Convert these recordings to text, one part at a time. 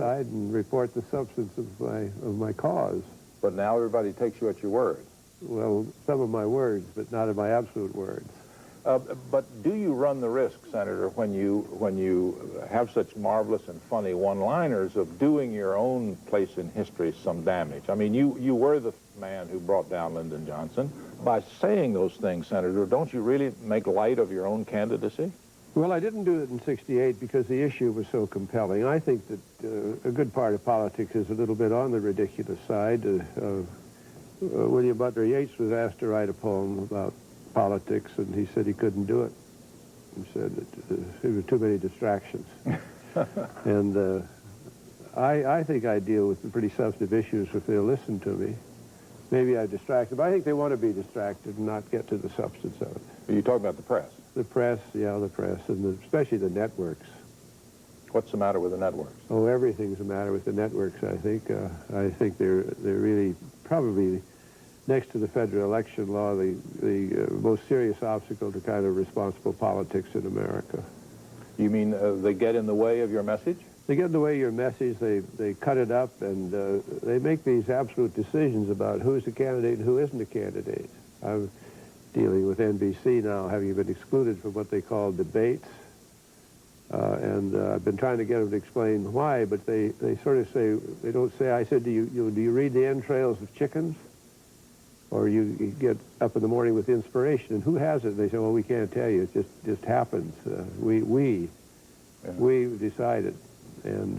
side and report the substance of my cause. But now everybody takes you at your word. Well, some of my words, but not of my absolute words. But do you run the risk, Senator, when you have such marvelous and funny one-liners of doing your own place in history some damage? I mean, you were the man who brought down Lyndon Johnson. By saying those things, Senator, don't you really make light of your own candidacy? Well, I didn't do it in '68 because the issue was so compelling. I think that a good part of politics is a little bit on the ridiculous side. William Butler Yeats was asked to write a poem about politics, and he said he couldn't do it. He said that there were too many distractions. And I think I deal with the pretty substantive issues if they'll listen to me. Maybe I distract them. I think they want to be distracted and not get to the substance of it. Are you talking about the press? The press, yeah, the press, and especially the networks. What's the matter with the networks? Oh, everything's the matter with the networks, I think. I think they're really probably, next to the federal election law, the most serious obstacle to kind of responsible politics in America. You mean they get in the way of your message? They get in the way of your message, they cut it up, and they make these absolute decisions about who's a candidate and who isn't a candidate. I'm dealing with NBC now, having been excluded from what they call debates. And I've been trying to get them to explain why, but they sort of say, they don't say, I said, do you read the entrails of chickens? Or you get up in the morning with inspiration, and who has it? And they say, well, we can't tell you, it just happens. We decided. And,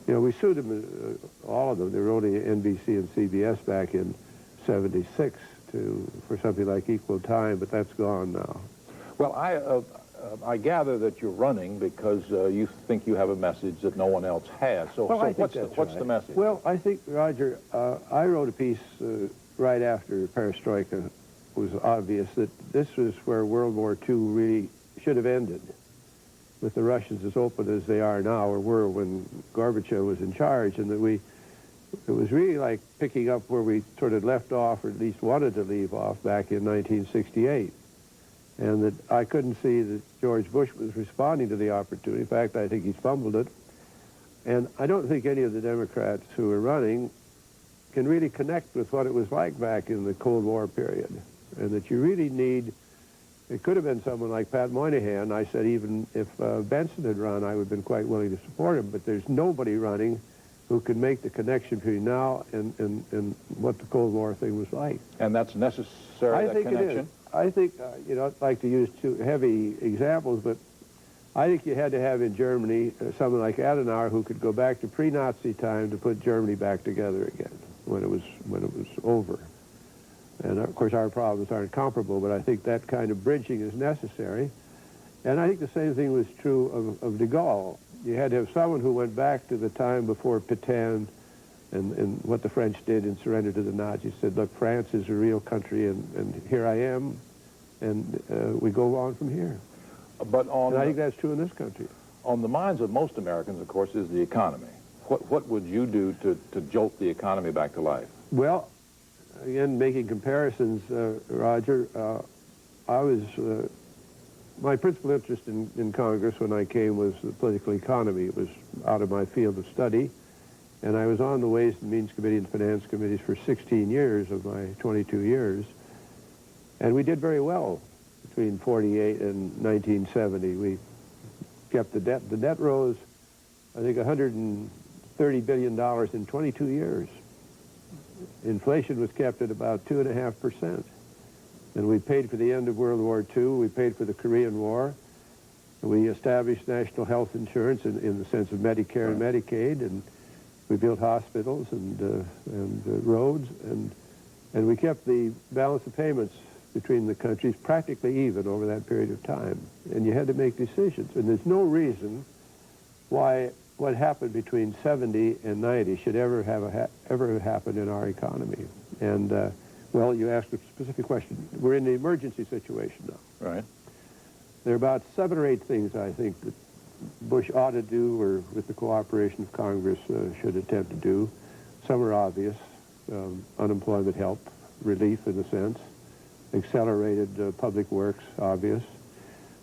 you know, we sued them, all of them. They were only NBC and CBS back in '76 for something like equal time, but that's gone now. Well, I gather that you're running because you think you have a message that no one else has. So, well, what's the message? Well, I think, Roger, I wrote a piece right after Perestroika was obvious that this was where World War II really should have ended, with the Russians as open as they are now, or were when Gorbachev was in charge, and that it was really like picking up where we sort of left off, or at least wanted to leave off, back in 1968. And that I couldn't see that George Bush was responding to the opportunity. In fact, I think he's fumbled it. And I don't think any of the Democrats who are running can really connect with what it was like back in the Cold War period. And that you really need, it could have been someone like Pat Moynihan. I said even if Benson had run, I would have been quite willing to support him. But there's nobody running who can make the connection between now and what the Cold War thing was like. And that's necessary, that connection? It is. I think, you know, I'd like to use two heavy examples, but I think you had to have in Germany someone like Adenauer who could go back to pre-Nazi time to put Germany back together again when it was over. And of course our problems aren't comparable, but I think that kind of bridging is necessary. And I think the same thing was true of de Gaulle. You had to have someone who went back to the time before Pétain and what the French did in surrender to the Nazis, said, look, France is a real country, and here I am, and we go on from here. But and I think that's true in this country. On the minds of most Americans, of course, is the economy. What would you do to jolt the economy back to life? Well, again, making comparisons, Roger, my principal interest in Congress when I came was the political economy. It was out of my field of study. And I was on the Ways and Means Committee and Finance Committees for 16 years of my 22 years. And we did very well between 48 and 1970. We kept the debt. The debt rose, I think, $130 billion in 22 years. Inflation was kept at about 2.5%. And we paid for the end of World War II. We paid for the Korean War. We established national health insurance in the sense of Medicare and Medicaid, and we built hospitals and roads, and we kept the balance of payments between the countries practically even over that period of time. And you had to make decisions. And there's no reason why what happened between 70 and 90 should ever have happened in our economy. And, well, you asked a specific question. We're in an emergency situation now. Right. There are about 7 or 8 things, I think, that Bush ought to do, or with the cooperation of Congress should attempt to do. Some are obvious. Unemployment help, relief in a sense. Accelerated public works, obvious.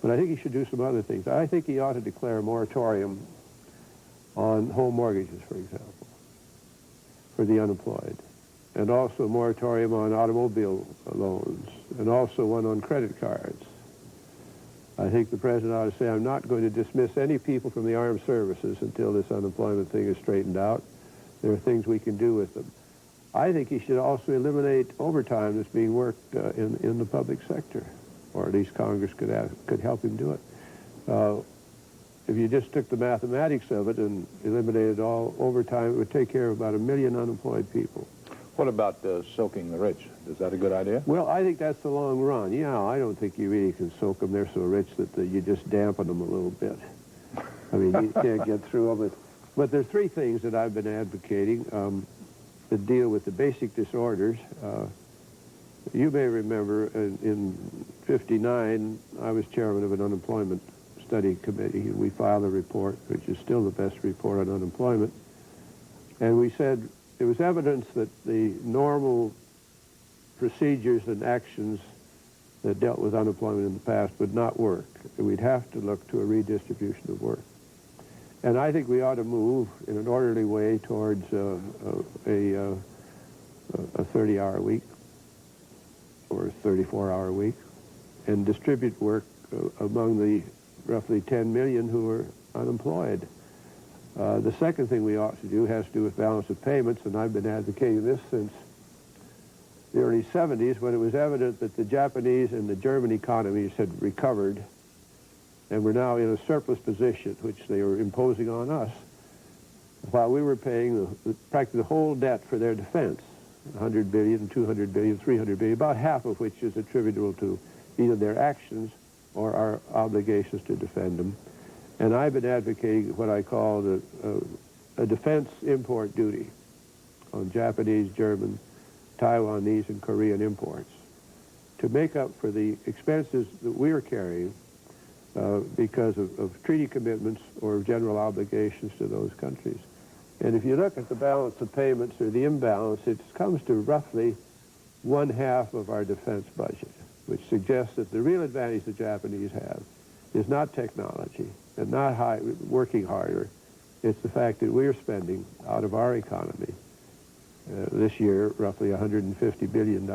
But I think he should do some other things. I think he ought to declare a moratorium on home mortgages, for example, for the unemployed, and also a moratorium on automobile loans, and also one on credit cards. I think the president ought to say, I'm not going to dismiss any people from the armed services until this unemployment thing is straightened out. There are things we can do with them. I think he should also eliminate overtime that's being worked in the public sector, or at least Congress could help him do it. If you just took the mathematics of it and eliminated all overtime, it would take care of about 1 million unemployed people. What about soaking the rich? Is that a good idea? Well, I think that's the long run. Yeah, I don't think you really can soak them. They're so rich that you just dampen them a little bit. I mean, you can't get through them. But there are three things that I've been advocating that deal with the basic disorders. You may remember in '59, I was chairman of an unemployment study committee, and we filed a report, which is still the best report on unemployment. And we said there was evidence that the normal procedures and actions that dealt with unemployment in the past would not work. And we'd have to look to a redistribution of work. And I think we ought to move in an orderly way towards a 30-hour week or a 34-hour week and distribute work among the roughly 10 million who are unemployed. The second thing we ought to do has to do with balance of payments, and I've been advocating this since the early 70s, when it was evident that the Japanese and the German economies had recovered and were now in a surplus position, which they were imposing on us, while we were paying practically the whole debt for their defense, 100 billion, 200 billion, 300 billion, about half of which is attributable to either their actions or our obligations to defend them. And I've been advocating what I call a defense import duty on Japanese, German, Taiwanese, and Korean imports to make up for the expenses that we're carrying because of treaty commitments or general obligations to those countries. And if you look at the balance of payments or the imbalance, it comes to roughly 1/2 of our defense budget, which suggests that the real advantage the Japanese have is not technology and not working harder. It's the fact that we're spending out of our economy this year roughly $150 billion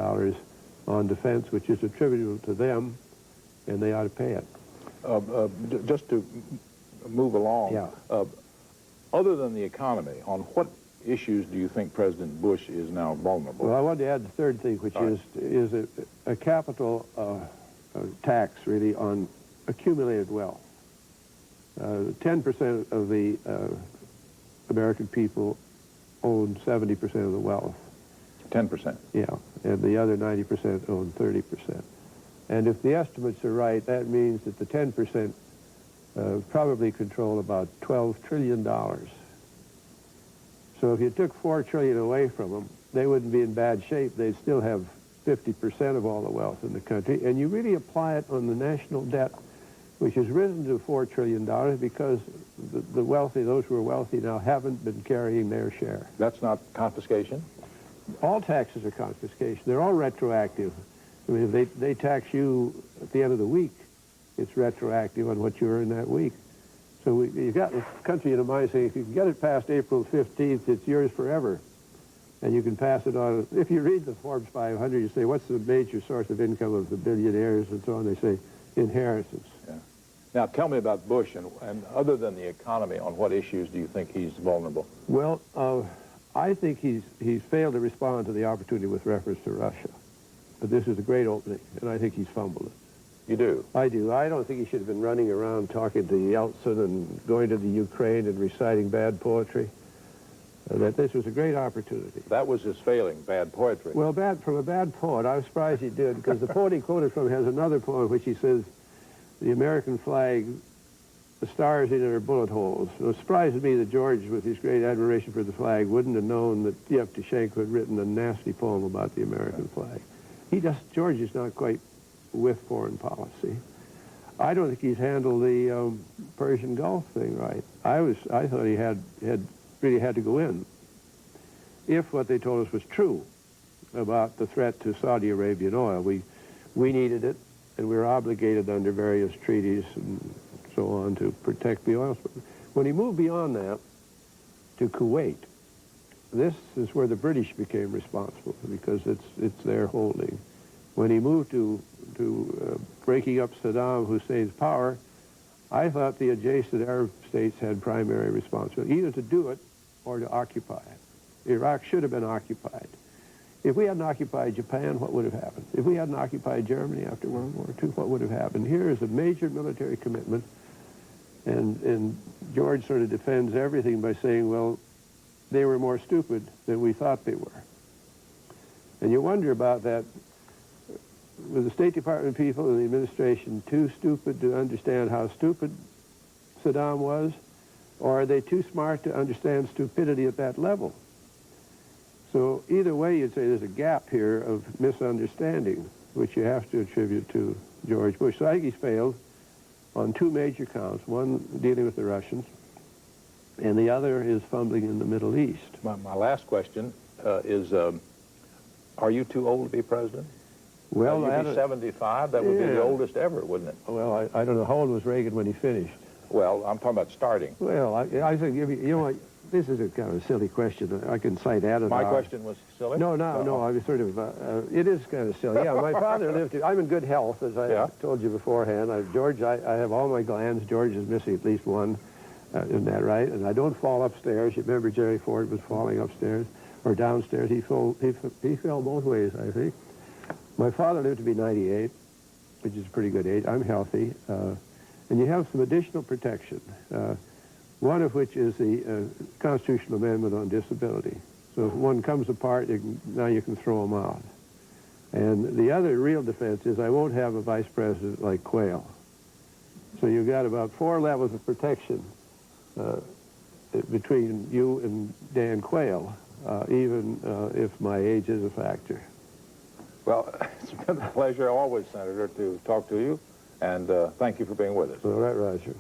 on defense, which is attributable to them, and they ought to pay it. Just to move along, yeah. Other than the economy, on what issues do you think President Bush is now vulnerable? Well, I wanted to add the third thing, which is a capital tax, really, on accumulated wealth. 10% of the American people own 70% of the wealth. 10%? Yeah, and the other 90% own 30%. And if the estimates are right, that means that the 10% probably control about $12 trillion. So if you took $4 trillion away from them, they wouldn't be in bad shape. They'd still have 50% of all the wealth in the country. And you really apply it on the national debt, which has risen to $4 trillion because the wealthy, those who are wealthy now, haven't been carrying their share. That's not confiscation? All taxes are confiscation. They're all retroactive. I mean, if they tax you at the end of the week, it's retroactive on what you earn that week. So you've got the country in a mind saying, if you can get it past April 15th, it's yours forever. And you can pass it on. If you read the Forbes 500, you say, what's the major source of income of the billionaires and so on? They say, inheritance. Yeah. Now, tell me about Bush, and other than the economy, on what issues do you think he's vulnerable? Well, I think he's failed to respond to the opportunity with reference to Russia. But this is a great opening, and I think he's fumbled it. You do? I do. I don't think he should have been running around talking to Yeltsin and going to the Ukraine and reciting bad poetry. That this was a great opportunity. That was his failing, bad poetry. Well, from a bad poet, I was surprised he did, because the poet he quoted from has another poem which he says, the American flag, the stars in it are bullet holes. So it surprises me that George, with his great admiration for the flag, wouldn't have known that Yevtushenko had written a nasty poem about the American flag. George is not quite with foreign policy. I don't think he's handled the Persian Gulf thing right. I thought he really had to go in. If what they told us was true about the threat to Saudi Arabian oil, we needed it, and we were obligated under various treaties and so on to protect the oil. When he moved beyond that to Kuwait. This is where the British became responsible because it's their holding. When he moved to breaking up Saddam Hussein's power, I thought the adjacent Arab states had primary responsibility, either to do it or to occupy it. Iraq should have been occupied. If we hadn't occupied Japan, what would have happened? If we hadn't occupied Germany after World War II, what would have happened? Here is a major military commitment, and George sort of defends everything by saying, well, they were more stupid than we thought they were. And you wonder about that. Were the State Department people and the administration too stupid to understand how stupid Saddam was? Or are they too smart to understand stupidity at that level? So either way, you'd say there's a gap here of misunderstanding, which you have to attribute to George Bush. So I think he's failed on two major counts, one dealing with the Russians, and the other is fumbling in the Middle East. My last question is, are you too old to be president? Well, you'd be 75. That would be the oldest ever, wouldn't it? Well, I don't know. How old was Reagan when he finished? Well, I'm talking about starting. Well, I think, you know what, this is a kind of a silly question. I can cite Adadar. My question was silly? No, I was sort of, it is kind of silly. Yeah, my father lived, I'm in good health, as I told you beforehand. I have all my glands. George is missing at least one. Isn't that right? And I don't fall upstairs. You remember Jerry Ford was falling upstairs or downstairs. He fell both ways, I think. My father lived to be 98, which is a pretty good age. I'm healthy. And you have some additional protection, one of which is the Constitutional Amendment on Disability. So if one comes apart, now you can throw them out. And the other real defense is I won't have a vice president like Quayle. So you've got about 4 levels of protection between you and Dan Quayle, even if my age is a factor. Well, it's been a pleasure always, Senator, to talk to you, and thank you for being with us. All right, Roger.